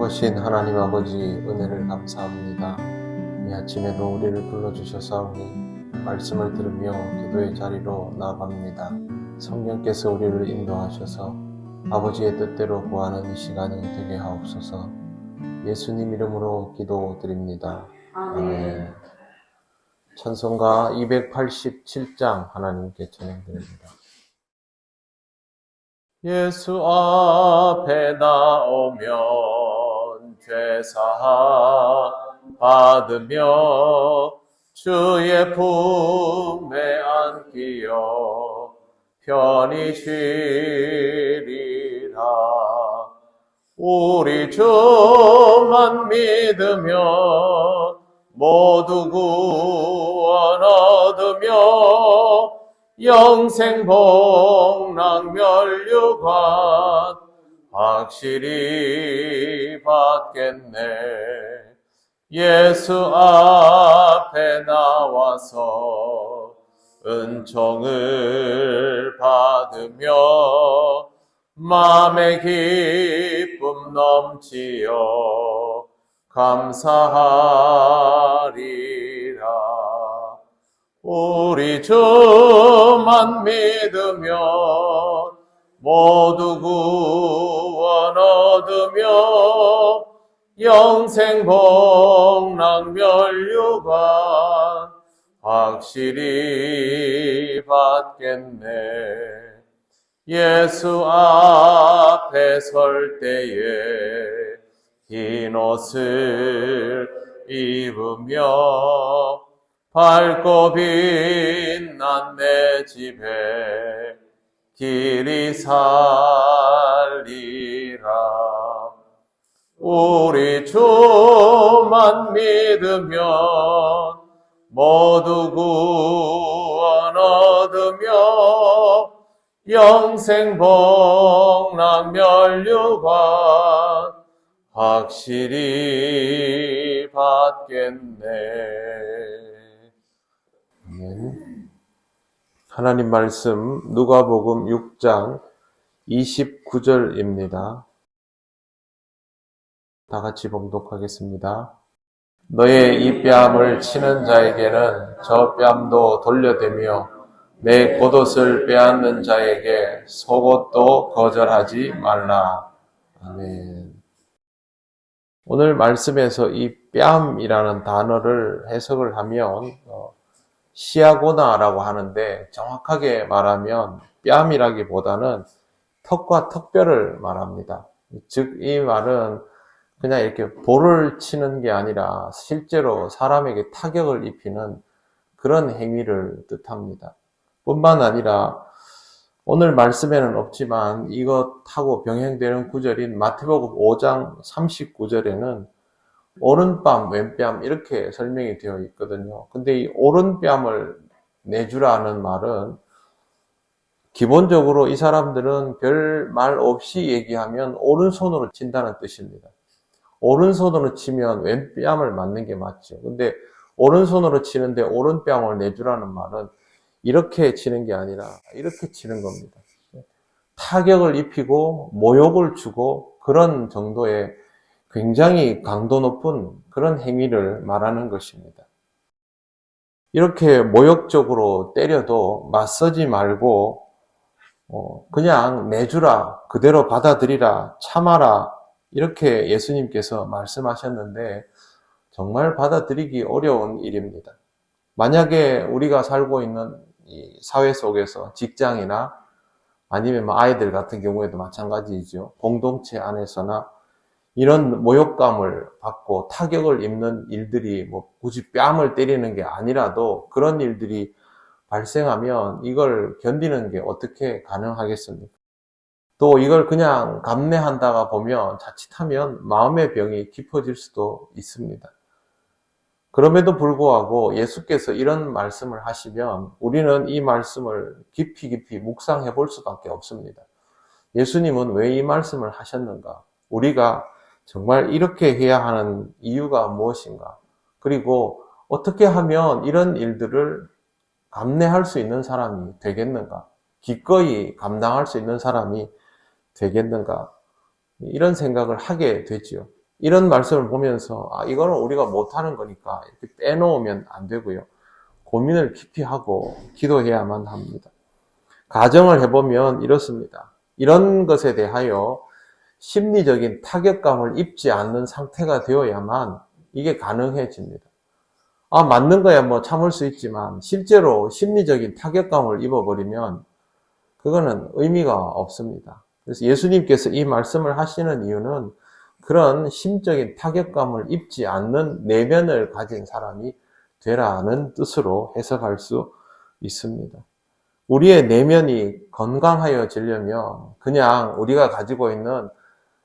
크신 하나님 아버지 은혜를 감사합니다. 이 아침에도 우리를 불러주셔사오니 말씀을 들으며 기도의 자리로 나아갑니다. 성령께서 우리를 인도하셔서 아버지의 뜻대로 구하는 이 시간이 되게 하옵소서. 예수님 이름으로 기도드립니다. 아멘. 찬송가 287장 하나님께 찬양드립니다. 예수 앞에 나오면 죄사함 받으며 주의 품에 안기어 편히 쉬리라. 우리 주만 믿으면 모두 구원 얻으며 영생 복락 면류관 확실히 받겠네. 예수 앞에 나와서 은총을 받으며 마음의 기쁨 넘치어 감사하리라. 우리 주만 믿으면 모두 구원 얻으며 영생 복락 면류관 확실히 받겠네. 예수 앞에 설 때에 흰 옷을 입으며 밝고 빛난 내 집에 길이 살리라. 우리 주만 믿으면 모두 구원 얻으며 영생 복락 면류관 확실히 받겠네. 하나님 말씀 누가복음 6장 29절입니다. 다 같이 봉독하겠습니다. 너의 이 뺨을 치는 자에게는 저 뺨도 돌려대며 내 겉옷을 빼앗는 자에게 속옷도 거절하지 말라. 아멘. 오늘 말씀에서 이 뺨이라는 단어를 해석을 하면 시아고나라고 하는데, 정확하게 말하면 뺨이라기보다는 턱과 턱뼈를 말합니다. 즉 이 말은 그냥 이렇게 볼을 치는 게 아니라 실제로 사람에게 타격을 입히는 그런 행위를 뜻합니다. 뿐만 아니라 오늘 말씀에는 없지만 이것하고 병행되는 구절인 마태복음 5장 39절에는 오른뺨, 왼뺨 이렇게 설명이 되어 있거든요. 근데 이 오른뺨을 내주라는 말은 기본적으로 이 사람들은 별 말 없이 얘기하면 오른손으로 친다는 뜻입니다. 오른손으로 치면 왼뺨을 맞는 게 맞죠. 근데 오른손으로 치는데 오른뺨을 내주라는 말은 이렇게 치는 게 아니라 이렇게 치는 겁니다. 타격을 입히고 모욕을 주고 그런 정도의 굉장히 강도 높은 그런 행위를 말하는 것입니다. 이렇게 모욕적으로 때려도 맞서지 말고 그냥 내주라, 그대로 받아들이라, 참아라 이렇게 예수님께서 말씀하셨는데 정말 받아들이기 어려운 일입니다. 만약에 우리가 살고 있는 이 사회 속에서 직장이나 아니면 아이들 같은 경우에도 마찬가지이죠. 공동체 안에서나 이런 모욕감을 받고 타격을 입는 일들이 굳이 뺨을 때리는 게 아니라도 그런 일들이 발생하면 이걸 견디는 게 어떻게 가능하겠습니까? 또 이걸 그냥 감내한다가 보면 자칫하면 마음의 병이 깊어질 수도 있습니다. 그럼에도 불구하고 예수께서 이런 말씀을 하시면 우리는 이 말씀을 깊이 묵상해 볼 수밖에 없습니다. 예수님은 왜 이 말씀을 하셨는가? 우리가 정말 이렇게 해야 하는 이유가 무엇인가? 그리고 어떻게 하면 이런 일들을 감내할 수 있는 사람이 되겠는가? 기꺼이 감당할 수 있는 사람이 되겠는가? 이런 생각을 하게 되지요. 이런 말씀을 보면서 이거는 우리가 못하는 거니까 이렇게 빼놓으면 안 되고요. 고민을 깊이 하고 기도해야만 합니다. 가정을 해보면 이렇습니다. 이런 것에 대하여 심리적인 타격감을 입지 않는 상태가 되어야만 이게 가능해집니다. 맞는 거야 뭐 참을 수 있지만 실제로 심리적인 타격감을 입어버리면 그거는 의미가 없습니다. 그래서 예수님께서 이 말씀을 하시는 이유는 그런 심적인 타격감을 입지 않는 내면을 가진 사람이 되라는 뜻으로 해석할 수 있습니다. 우리의 내면이 건강하여지려면 그냥 우리가 가지고 있는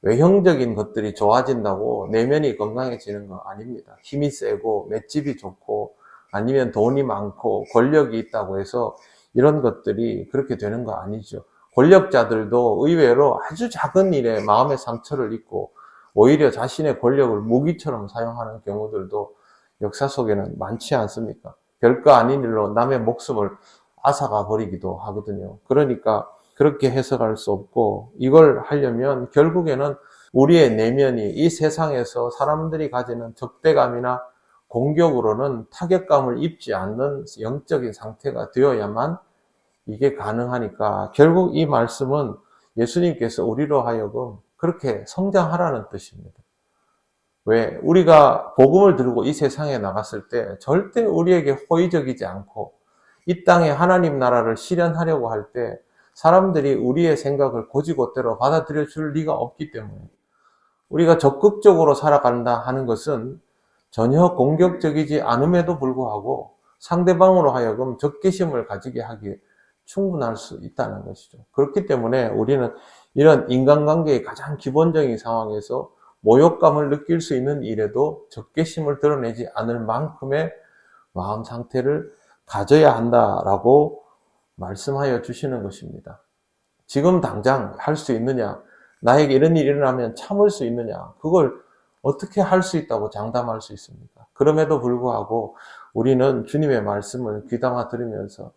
외형적인 것들이 좋아진다고 내면이 건강해지는 거 아닙니다. 힘이 세고 맷집이 좋고 아니면 돈이 많고 권력이 있다고 해서 이런 것들이 그렇게 되는 거 아니죠. 권력자들도 의외로 아주 작은 일에 마음의 상처를 입고 오히려 자신의 권력을 무기처럼 사용하는 경우들도 역사 속에는 많지 않습니까? 별거 아닌 일로 남의 목숨을 앗아가 버리기도 하거든요. 그러니까 그렇게 해석할 수 없고 이걸 하려면 결국에는 우리의 내면이 이 세상에서 사람들이 가지는 적대감이나 공격으로는 타격감을 입지 않는 영적인 상태가 되어야만 이게 가능하니까 결국 이 말씀은 예수님께서 우리로 하여금 그렇게 성장하라는 뜻입니다. 왜? 우리가 복음을 들고 이 세상에 나갔을 때 절대 우리에게 호의적이지 않고 이 땅에 하나님 나라를 실현하려고 할 때 사람들이 우리의 생각을 곧이곧대로 받아들여 줄 리가 없기 때문에 우리가 적극적으로 살아간다 하는 것은 전혀 공격적이지 않음에도 불구하고 상대방으로 하여금 적개심을 가지게 하기에 충분할 수 있다는 것이죠. 그렇기 때문에 우리는 이런 인간관계의 가장 기본적인 상황에서 모욕감을 느낄 수 있는 일에도 적개심을 드러내지 않을 만큼의 마음 상태를 가져야 한다라고 말씀하여 주시는 것입니다. 지금 당장 할 수 있느냐? 나에게 이런 일이 일어나면 참을 수 있느냐? 그걸 어떻게 할 수 있다고 장담할 수 있습니까? 그럼에도 불구하고 우리는 주님의 말씀을 귀담아 들으면서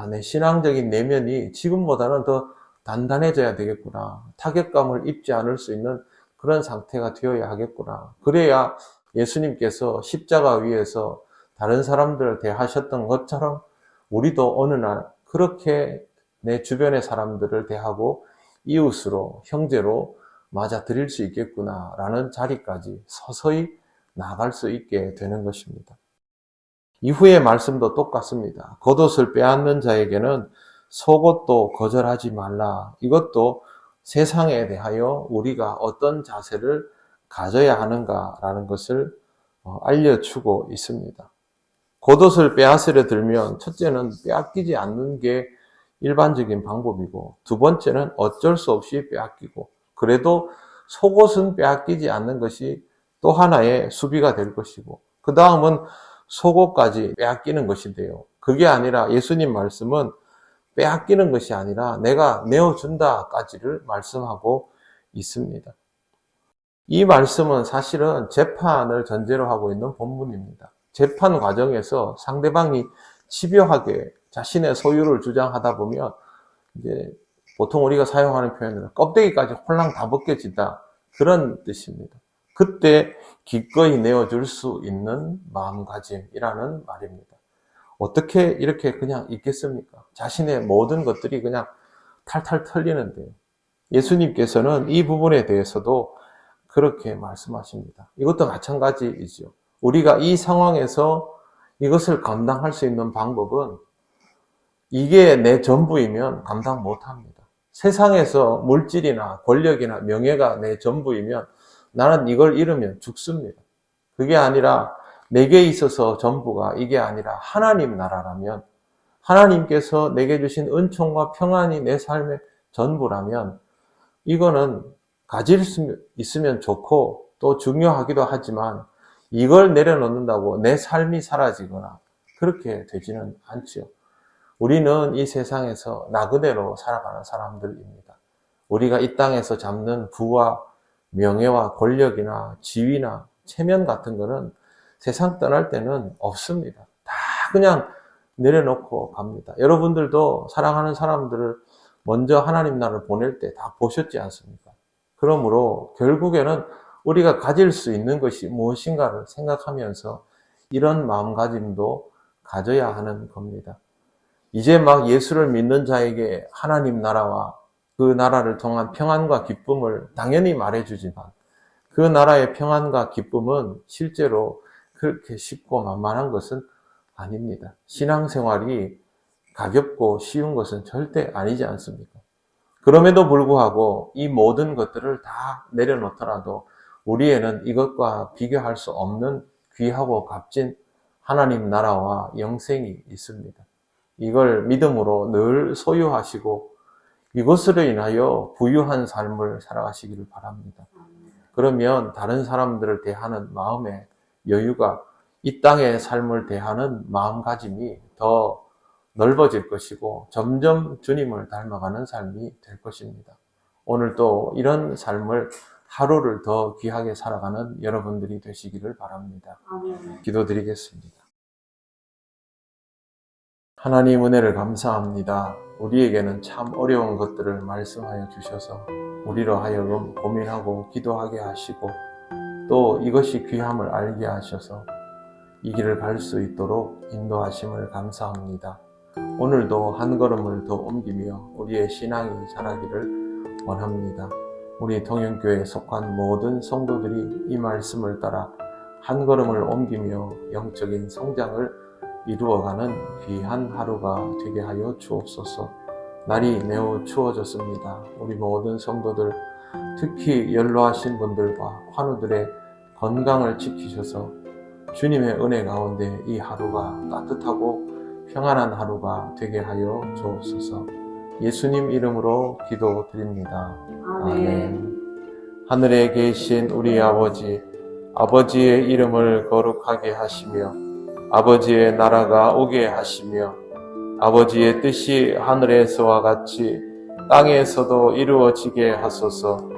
내 신앙적인 내면이 지금보다는 더 단단해져야 되겠구나. 타격감을 입지 않을 수 있는 그런 상태가 되어야 하겠구나. 그래야 예수님께서 십자가 위에서 다른 사람들을 대하셨던 것처럼 우리도 어느 날 그렇게 내 주변의 사람들을 대하고 이웃으로, 형제로 맞아들일 수 있겠구나라는 자리까지 서서히 나아갈 수 있게 되는 것입니다. 이후의 말씀도 똑같습니다. 겉옷을 빼앗는 자에게는 속옷도 거절하지 말라. 이것도 세상에 대하여 우리가 어떤 자세를 가져야 하는가라는 것을 알려주고 있습니다. 겉옷을 빼앗으려 들면 첫째는 빼앗기지 않는 게 일반적인 방법이고 두 번째는 어쩔 수 없이 빼앗기고 그래도 속옷은 빼앗기지 않는 것이 또 하나의 수비가 될 것이고 그 다음은 속옷까지 빼앗기는 것인데요. 그게 아니라 예수님 말씀은 빼앗기는 것이 아니라 내가 내어준다까지를 말씀하고 있습니다. 이 말씀은 사실은 재판을 전제로 하고 있는 본문입니다. 재판 과정에서 상대방이 집요하게 자신의 소유를 주장하다 보면 이제 보통 우리가 사용하는 표현은 껍데기까지 홀랑 다 벗겨진다 그런 뜻입니다. 그때 기꺼이 내어줄 수 있는 마음가짐이라는 말입니다. 어떻게 이렇게 그냥 있겠습니까? 자신의 모든 것들이 그냥 탈탈 털리는데요. 예수님께서는 이 부분에 대해서도 그렇게 말씀하십니다. 이것도 마찬가지이죠. 우리가 이 상황에서 이것을 감당할 수 있는 방법은 이게 내 전부이면 감당 못합니다. 세상에서 물질이나 권력이나 명예가 내 전부이면 나는 이걸 잃으면 죽습니다. 그게 아니라 내게 있어서 전부가 이게 아니라 하나님 나라라면 하나님께서 내게 주신 은총과 평안이 내 삶의 전부라면 이거는 가질 수 있으면 좋고 또 중요하기도 하지만 이걸 내려놓는다고 내 삶이 사라지거나 그렇게 되지는 않죠. 우리는 이 세상에서 나그네로 살아가는 사람들입니다. 우리가 이 땅에서 잡는 부와 명예와 권력이나 지위나 체면 같은 거는 세상 떠날 때는 없습니다. 다 그냥 내려놓고 갑니다. 여러분들도 사랑하는 사람들을 먼저 하나님 나라를 보낼 때 다 보셨지 않습니까? 그러므로 결국에는 우리가 가질 수 있는 것이 무엇인가를 생각하면서 이런 마음가짐도 가져야 하는 겁니다. 이제 막 예수를 믿는 자에게 하나님 나라와 그 나라를 통한 평안과 기쁨을 당연히 말해주지만 그 나라의 평안과 기쁨은 실제로 그렇게 쉽고 만만한 것은 아닙니다. 신앙생활이 가볍고 쉬운 것은 절대 아니지 않습니까? 그럼에도 불구하고 이 모든 것들을 다 내려놓더라도 우리에는 이것과 비교할 수 없는 귀하고 값진 하나님 나라와 영생이 있습니다. 이걸 믿음으로 늘 소유하시고 이것으로 인하여 부유한 삶을 살아가시기를 바랍니다. 그러면 다른 사람들을 대하는 마음의 여유가 이 땅의 삶을 대하는 마음가짐이 더 넓어질 것이고 점점 주님을 닮아가는 삶이 될 것입니다. 오늘도 이런 삶을 하루를 더 귀하게 살아가는 여러분들이 되시기를 바랍니다. 기도드리겠습니다. 하나님 은혜를 감사합니다. 우리에게는 참 어려운 것들을 말씀하여 주셔서 우리로 하여금 고민하고 기도하게 하시고 또 이것이 귀함을 알게 하셔서 이 길을 갈 수 있도록 인도하심을 감사합니다. 오늘도 한 걸음을 더 옮기며 우리의 신앙이 자라기를 원합니다. 우리 동영교회에 속한 모든 성도들이 이 말씀을 따라 한 걸음을 옮기며 영적인 성장을 이루어가는 귀한 하루가 되게 하여 주옵소서. 날이 매우 추워졌습니다. 우리 모든 성도들, 특히 연로하신 분들과 환우들의 건강을 지키셔서 주님의 은혜 가운데 이 하루가 따뜻하고 평안한 하루가 되게 하여 주옵소서. 예수님 이름으로 기도드립니다. 아멘. 하늘에 계신 우리 아버지, 아버지의 이름을 거룩하게 하시며 아버지의 나라가 오게 하시며 아버지의 뜻이 하늘에서와 같이 땅에서도 이루어지게 하소서.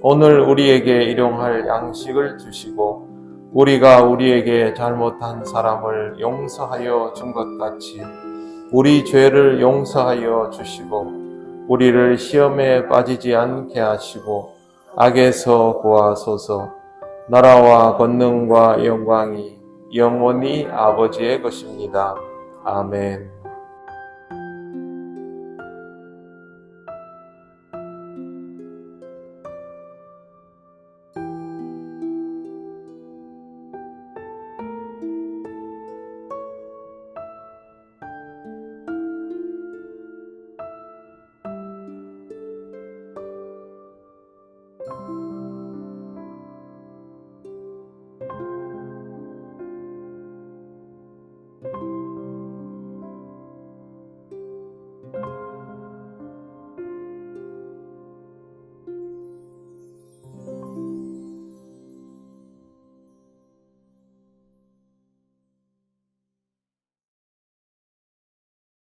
오늘 우리에게 일용할 양식을 주시고 우리가 우리에게 잘못한 사람을 용서하여 준 것 같이 우리 죄를 용서하여 주시고 우리를 시험에 빠지지 않게 하시고 악에서 구하소서. 나라와 권능과 영광이 영원히 아버지의 것입니다. 아멘.